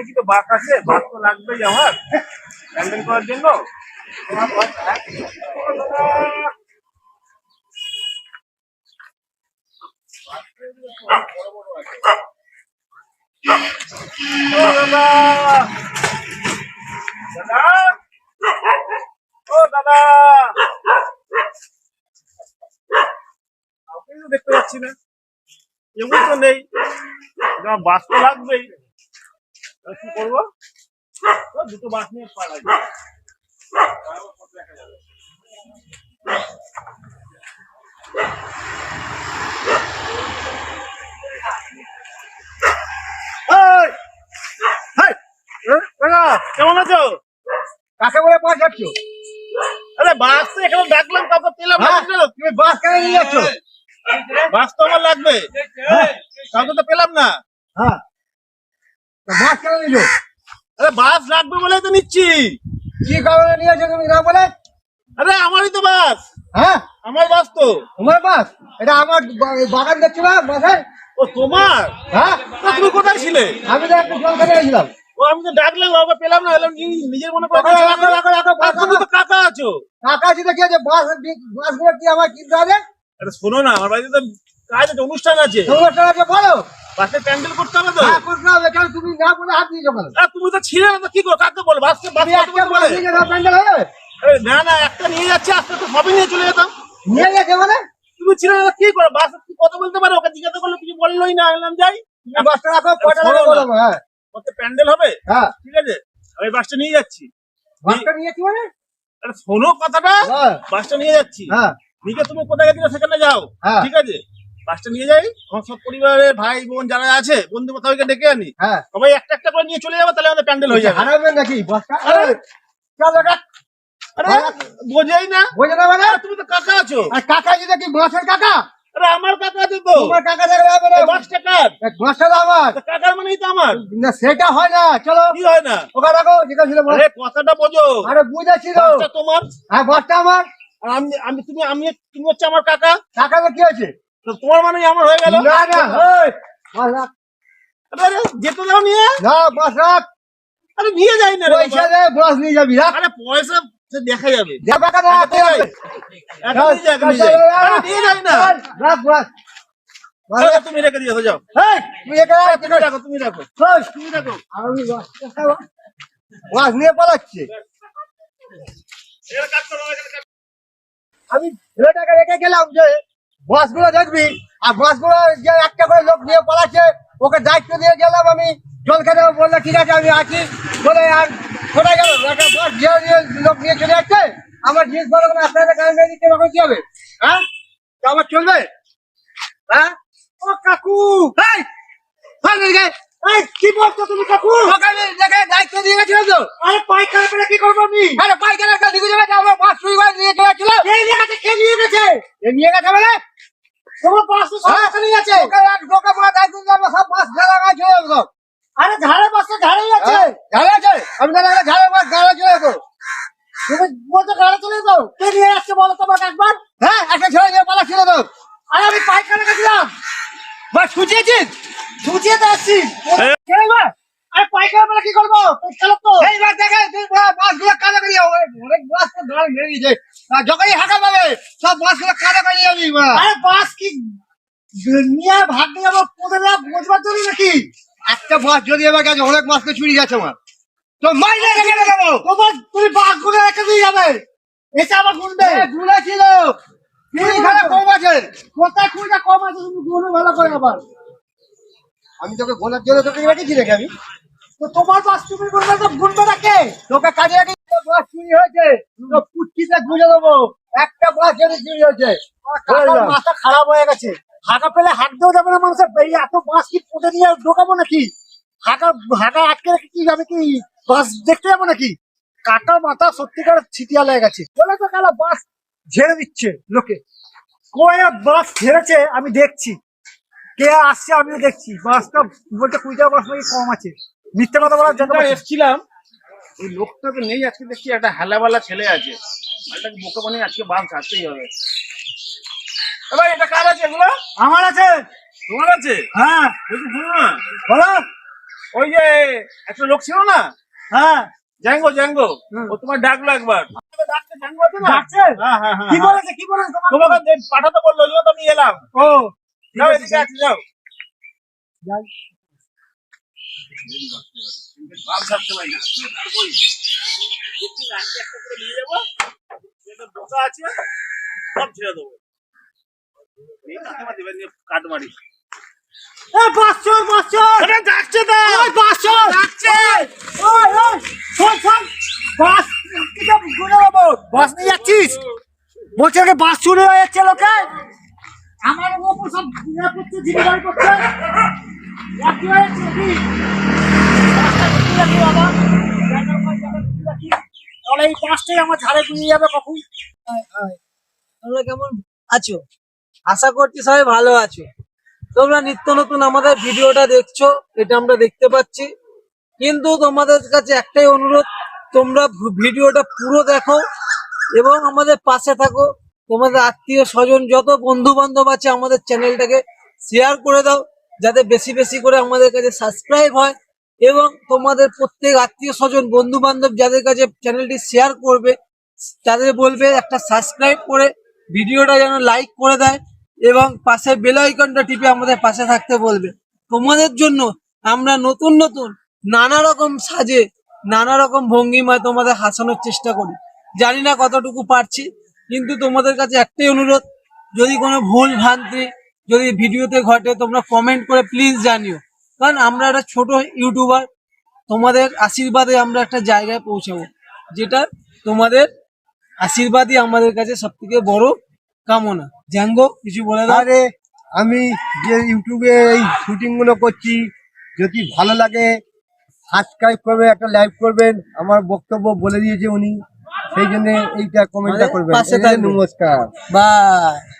দেখি তো বাস আছে, বাস তো লাগবেই আমার হ্যান্ডেল করার জন্য। দাদা ও দাদা, আপনি তো দেখতে পাচ্ছি না, এমন তো নেই, বাস তো লাগবেই। কি করবো, দুটো বাস নিয়ে পালাই। কেমন আছো? কাকে বলে বাস যাচ্ছ? আরে বাস তো এখানে ডাকলাম, কাউকে পেলাম না। তুমি বাস কেন নিয়ে যাচ্ছ? বাস তো আমার লাগবে, কাউকে তো পেলাম না। হ্যাঁ, বাস কেন নিল? আরে বাস লাগবে বলে তো নিচ্ছি। কি কারণে নিয়েছো তুমি না বলে? আরে আমারই তো বাস। হ্যাঁ, আমার বাস তো। তোমার বাস? এটা আমার বাগান দেখছো না বাসের? ও তোমার? হ্যাঁ, তো তুমি কোথায় ছিলে? আমি তো একটু জল খেতে গেছিলাম। ও আমি তো ডাকলাম, কাউকে পেলাম না, এলাম নিজের মনে করে। তুমি তো কাকা আছো। কাকা আছে দেখি আছে বাসগুলো কি আমার কিনতে হবে? আরে শোনো না, আমার বাড়িতে তো কাজ আছে, অনুষ্ঠান আছে, সমস্যা আছে বলো। বাসে প্যান্ডেল করতে হবে তো। হ্যাঁ, করতে হবে। কেন তুমি না বলে হাত দিয়েছো কেন? তুমি তো ছিলে না, তো কি করো, কাকে বলো? বাসকে বাস তুমি একটা বাস নিয়ে যাও, প্যান্ডেল হয়ে যাবে? না না, একটা নিয়ে যাচ্ছে, আস্তে আস্তে সবই নিয়ে চলে যেতাম। নিয়ে গেছে মানে? তুমি ছিলে না, কি করো? বাস কথা বলতে পারো? ওকে জিজ্ঞাসা করলে কিছু বললোই না, এলাম যাই। তুমি বাসটা রাখো, কয়টা টাকা বলো? হ্যাঁ কত প্যান্ডেল হবে? হ্যাঁ, ঠিক আছে, আমি বাসটা নিয়ে যাচ্ছি। বাসটা নিয়েছি মানে? আরে শোনো কথাটা, হ্যাঁ বাসটা নিয়ে যাচ্ছি। হ্যাঁ নিজে তুমি কোথায় গেছিলে সেখানে যাও, হ্যাঁ। ঠিক আছে? বাসটা নিয়ে যাই, আমার সব পরিবারের ভাই বোন যারা আছে, বন্ধু সবাইকে ডেকে আনি, হ্যাঁ। সবাই একটা একটা করে নিয়ে চলে যাবো, তাহলে আমাদের প্যান্ডেল হয়ে যাবে। হারাবেন নাকি বাসটা? আরে, চলো ডাক। আরে বোঝাই না, বোঝে না মানে? তুমি তো কাকা আছো। আর কাকা যদি কি বাসের কাকা? আরে আমার কাকা আছে তো। তোমার কাকা দেখলে হবে না। বাসটা কার? বাসটা তো আমার। কাকার মানেই তো আমার। না সেটা হয় না, চলো। কি হয় না? ওখানে রাখো, যেটা ছিল বলো। আরে কথাটা বোঝো। আরে বুঝেছিল। বাসটা তোমার, হ্যাঁ বাসটা আমার। আর তুমি হচ্ছে আমার কাকা। কাকা তো কি আছে? তো তোমার মানেই আমার হয়ে গেল। না না, ওই বাস রাখ। আরে যেতে দাও নিয়ে। না বাস রাখ। আরে নিয়ে যাই না রে পয়সা বাবা। দে, বাস নিয়ে যাবি রাখ। আরে পয়সা সে দেখা যাবে। যা টাকা দে, এখন নিয়ে যাই। আরে নিয়ে যাই না। রাখ বাস। আরে তুমি রেখে দিও, যাও। এই, তুই একা রাখ, তুমি রাখো, তুমি রাখো, ওই, তুমি রাখো। আমি বাস নিয়ে পালাচ্ছি। এর কাজ করো, এখানে কাজ। আমি ছেলেটাকে রেখে গেলাম যে বাসগুলো দেখবি, আর বাসগুলো যে একটা করে লোক নিয়ে পালাচ্ছে, ওকে দায়িত্ব দিয়ে গেলাম আমি। জল খেতে বললে ঠিক আছে আমি আছি বলে, আর কোথায় গেল? একটা বাস যে লোক নিয়ে চলে যাচ্ছে, আমার জিনিস বলো আপনাদের কারণে দিতে তখন কি হবে? হ্যাঁ, তো আমার চলবে? হ্যাঁ, ও কাকু, এই এই, কি বলছো তুমি কাকু? সকালে দেখে দায়িত্ব দিয়ে গেছিল তো। আরে পায়খানা পেলে কি করবো আমি? আরে পাইকারের কাছে দিকে যাবে, আমার বাস চুরি করে নিয়ে চলে যাচ্ছিল। কে নিয়ে গেছে, কে নিয়ে গেছে? এ নিয়ে গেছে বলে তোমার বাস তো সব নিয়ে গেছে। ওকে এক ঢোকা পড়া দায়িত্ব দিয়ে আমরা সব বাস ঝাড়া গাছ চলে যাবো সব। আরে ঝাড়ে বাসটা ঝাড়েই আছে। ঝাড়ে আছে, আমি তাহলে ঝাড়ে বাস ঝাড়া চলে যাবো। তুমি বলছো গাড়ি চলে যাও, কে নিয়ে যাচ্ছে বলো তোমাকে একবার। হ্যাঁ, একটা ছেলে নিয়ে পালা ছিল তো। আরে আমি পায়খানা গেছিলাম। বাস খুঁজিয়েছিস? ছুটিয়ে তো আসছি। কে এবার? আরে পায়খানা পেলে কি করবো? চালক তো। এইবার দেখে তুই বাসগুলো কাদা করিয়ে অনেক বাস তো দাঁড় বেরিয়েছে, যখনই হাঁকা পাবে সব বাসগুলো কাদা করিয়ে যাবি। আরে বাস কি নিয়ে ভাগতে যাবো, কোথায় যাবো বোঝবার জন্য নাকি? একটা বাস যদি এবার গেছে, অনেক বাসকে চুরি গেছে আমার, তো মাইনে রেখে দেবো। তোমার তুমি বাস গুলো রেখে দিয়ে যাবে, এসে আবার গুনবে। গুলা ছিল এখানে কম আছে। কোথায় কুড়িটা কম আছে, তুমি গুনো ভালো করে আবার। আমি তোকে গোলার জন্য তোকে রেখেছি রেখে আমি। তো তোমার বাস তুমি গুনবে, তো গুনবে না কে? তোকে কাজে রেখে বাস চুরি হয়েছে, তো পুটকিতে গুঁজে দেবো। একটা বাস যদি চুরি হয়েছে, কাকার মাথা খারাপ হয়ে গেছে। হাঁকা পেলে হাঁটতেও যাবে না মানুষের, এই এত বাস কি পুঁতে নিয়ে ঢোকাবো নাকি? হাঁকা হাঁকা আটকে রেখে কি যাবে, কি বাস দেখতে যাবো নাকি? কাকার মাথা সত্যিকার ছিটিয়া লেগে গেছে। বলে তো গেল বাস ঝেড়ে দিচ্ছে লোকে, কয়ে বাস ঝেড়েছে আমি দেখছি, কে আসছে আমিও দেখছি। বাসটা বলতে 20টা বাস নাকি কম আছে, মিথ্যে কথা বলার জন্য এসেছিলাম। ওই লোকটা তো নেই আজকে, দেখছি একটা হেলাবালা ছেলে আছে, এটাকে বোকা বানিয়ে আজকে বাস ছাড়তেই হবে। ভাই এটা কার আছে এগুলো? আমার আছে। তোমার আছে? হ্যাঁ বলছি শোনো না, বলো। ওই যে একটা লোক ছিল না, হ্যাঁ জ্যাঙ্গো জ্যাঙ্গো, হুম। ও তোমার ডাকলো একবার। ডাকছে জ্যাঙ্গো আছে না? ডাকছে? হ্যাঁ হ্যাঁ হ্যাঁ কি হ্যাঁ। বলেছে কি বলেছে তোমাকে? তোমাকে পাঠাতে বললো, ওই জন্য তো আমি এলাম। ও যাও এদিকে আছে, যাও। যাই। ভাব ছাড়তে পারি না। তারপর একটু লাঠি একটা করে নিয়ে যাবো, যেটা বোকা আছে সব ছেড়ে দেবো। এই কাকিমা দেবেন যে কাট মারি। এই বাসচোর ওটা ডাকছে তো। ওই বাসচোর ডাকছে। ওই শোন শোন বাস কিটা ঘুরে যাবো বাস নিয়ে যাচ্ছিস বলছে ওকে বাস চুরি হয়ে যাচ্ছে লোকে আমার উপর সব ঘুরে করছে জিনিস করছে রাখি হয়ে যাচ্ছে কি রাখি বাবা তাহলে এই বাসটাই আমার ঝাড়ে ঘুরিয়ে যাবে কখন তোমরা কেমন আছো? আশা করছি সবাই ভালো আছো। তোমরা নিত্য নতুন আমাদের ভিডিওটা দেখছো, এটা আমরা দেখতে পাচ্ছি, কিন্তু তোমাদের কাছে একটাই অনুরোধ, তোমরা ভিডিওটা পুরো দেখো এবং আমাদের পাশে থাকো। তোমাদের আত্মীয় স্বজন যত বন্ধু বান্ধব আছে আমাদের চ্যানেলটাকে শেয়ার করে দাও, যাতে বেশি বেশি করে আমাদের কাছে সাবস্ক্রাইব হয়, এবং তোমাদের প্রত্যেক আত্মীয় স্বজন বন্ধু বান্ধব যাদের কাছে চ্যানেলটি শেয়ার করবে তাদের বলবে একটা সাবস্ক্রাইব করে ভিডিওটা যেন লাইক করে দেয় এবং পাশে বেল আইকনটা টিপে আমাদের পাশে থাকতে বলবে। তোমাদের জন্য আমরা নতুন নতুন নানা রকম সাজে নানা রকম ভঙ্গিমায় তোমাদের হাসানোর চেষ্টা করি। জানি না কতটুকু পারছি, কিন্তু তোমাদের কাছে একটাই অনুরোধ, যদি কোনো ভুল ভ্রান্তি যদি ভিডিওতে ঘটে তোমরা কমেন্ট করে প্লিজ জানিও, কারণ আমরা একটা ছোট ইউটিউবার, তোমাদের আশীর্বাদে আমরা একটা জায়গায় পৌঁছাবো, যেটা তোমাদের আশীর্বাদই আমাদের কাছে সব থেকে বড় কামনা। জ্যাঙ্গো কিছু বলে দাও। আরে আমি যে ইউটিউবে এই শুটিং গুলো করছি, যদি ভালো লাগে সাবস্ক্রাইব করবে, একটা লাইক করবেন, আমার বক্তব্য বলে দিয়েছে উনি, সেই জন্য এইটা কমেন্টটা আমাদের করবেন। পাশে এই যে থাকবেন। নমস্কার। বাই।